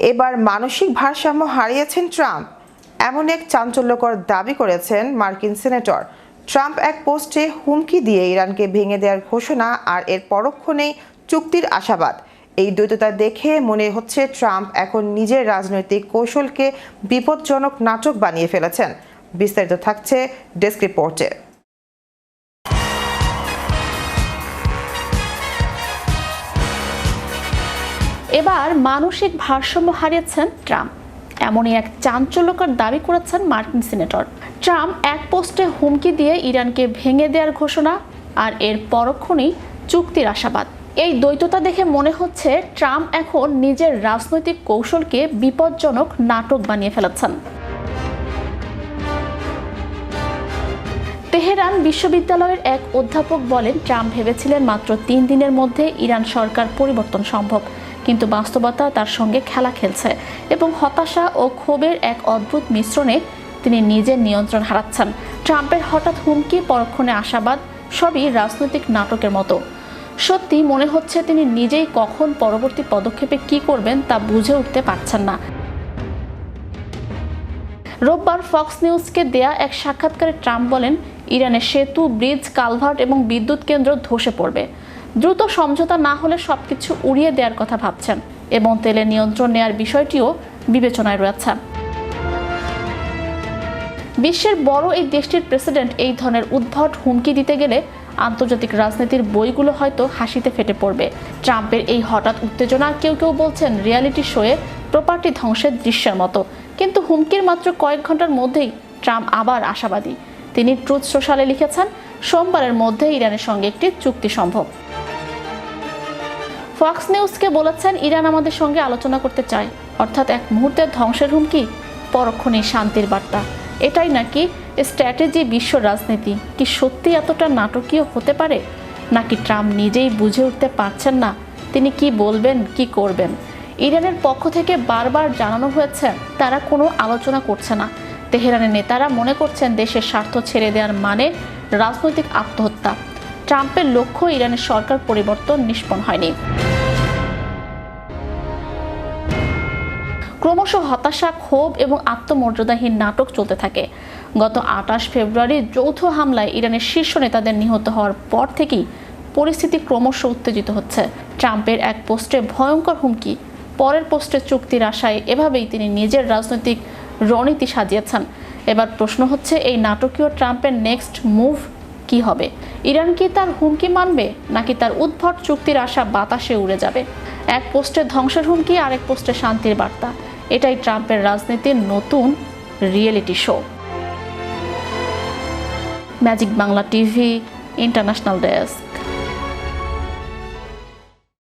এবার মানসিক ভারসাম্য হারিয়েছেন ট্রাম্প, এমন এক চাঞ্চল্যকর দাবি করেছেন মার্কিন সিনেটর। ট্রাম্প এক পোস্টে হুমকি দিয়ে ইরানকে ভেঙে দেওয়ার ঘোষণা আর এর পরক্ষণেই চুক্তির আশাবাদ। এই দ্বৈততা দেখে মনে হচ্ছে ট্রাম্প এখন নিজের রাজনৈতিক কৌশলকে বিপজ্জনক নাটক বানিয়ে ফেলেছেন। বিস্তারিত থাকছে ডেস্ক রিপোর্টে। এবার মানসিক ভারসাম্য হারিয়েছেন ট্রাম্প, এমনই এক চাঞ্চল্যকর দাবি করেছেন মার্কিন সিনেটর। ট্রাম্প এক পোস্টে হুমকি দিয়ে ইরানকে ভেঙে দেওয়ার ঘোষণা আর এর পরক্ষণেই চুক্তির আশাবাদ। এই দ্বৈততা দেখে মনে হচ্ছে ট্রাম্প এখন নিজের রাজনৈতিক কৌশলকে বিপজ্জনক নাটক বানিয়ে ফেলেছেন। তেহরান বিশ্ববিদ্যালয়ের এক অধ্যাপক বলেন, ট্রাম্প ভেবেছিলেন মাত্র 3 দিনের মধ্যে ইরান সরকার পরিবর্তন সম্ভব, কিন্তু বাস্তবতা তার সঙ্গে খেলা খেলছে এবং হতাশা ও ক্ষোভের এক অদ্ভুত মিশ্রণে তিনি নিজের নিয়ন্ত্রণ হারাচ্ছেন। ট্রাম্পের হঠাৎ হুমকি, পরক্ষণে আশাবাদ, সবই রাজনৈতিক নাটকের মতো। সত্যি মনে হচ্ছে তিনি নিজেই কখন পরবর্তী পদক্ষেপে কি করবেন তা বুঝে উঠতে পারছেন না। রোববার ফক্স নিউজকে দেয়া এক সাক্ষাৎকারে ট্রাম্প বলেন, ইরানের সেতু, ব্রিজ, কালভার্ট এবং বিদ্যুৎ কেন্দ্র ধসে পড়বে। দ্রুত সমঝোতা না হলে সবকিছু উড়িয়ে দেওয়ার কথা ভাবছেন এবং তেলের নিয়ন্ত্রণ নেওয়ার বিষয়টিও বিবেচনায় রয়েছে। বিশ্বের বড় এই দেশটির প্রেসিডেন্ট এই ধরনের উদ্ভট হুমকি দিতে গেলে আন্তর্জাতিক রাজনীতির বইগুলো হয়তো হাসিতে ফেটে পড়বে। ট্রাম্পের এই হঠাৎ উত্তেজনা কেউ কেউ বলছেন রিয়ালিটি শোয়ে প্রপার্টি ধ্বংসের দৃশ্যের মতো, কিন্তু হুমকির মাত্র কয়েক ঘন্টার মধ্যেই ট্রাম্প আবার আশাবাদী। তিনি ট্রুথ সোশ্যালে লিখেছেন, সোমবারের মধ্যে ইরানের সঙ্গে একটি চুক্তি সম্ভব। ফক্স নিউজকে বলেছেন, ইরান আমাদের সঙ্গে আলোচনা করতে চায়, অর্থাৎ এক মুহূর্তের ধ্বংসের হুমকি, পরক্ষণেই শান্তির বার্তা। এটাই নাকি স্ট্র্যাটেজি বিশ্ব রাজনীতি? কি সত্যি এতটা নাটকীয় হতে পারে, নাকি ট্রাম্প নিজেই বুঝে উঠতে পারছেন না তিনি কি বলবেন, কি করবেন? ইরানের পক্ষ থেকে বারবার জানানো হয়েছে তারা কোনো আলোচনা করছে না। তেহরানের নেতারা মনে করছেন দেশের স্বার্থ ছেড়ে দেওয়ার মানে রাজনৈতিক আত্মহত্যা। ট্রাম্পের লক্ষ্য ইরানের সরকার পরিবর্তন নিষ্পন্ন হয়নি। ক্রমশ হতাশা, ক্ষোভ এবং আত্মমর্যাদাহীন নাটক চলতে থাকে। গত 28 ফেব্রুয়ারি যৌথ হামলায় ইরানের শীর্ষ নেতাদের নিহত হওয়ার পর থেকেই পরিস্থিতি ক্রমশ উত্তেজিত হচ্ছে। ট্রাম্পের এক পোস্টে ভয়ঙ্কর হুমকি, পরের পোস্টে চুক্তির আশায়, এভাবেই তিনি নিজের রাজনৈতিক রণনীতি সাজিয়েছেন। এবার প্রশ্ন হচ্ছে, এই নাটকীয় ট্রাম্পের নেক্সট মুভ কি হবে? ইরান কি তার হুমকি মানবে, নাকি তার উদ্ভট চুক্তির আশা বাতাসে উড়ে যাবে? এক পোস্টে ধ্বংসের হুমকি, আরেক পোস্টে শান্তির বার্তা। এটাই ট্রাম্পের রাজনীতির নতুন reality show. Magic Bangla TV, international desk.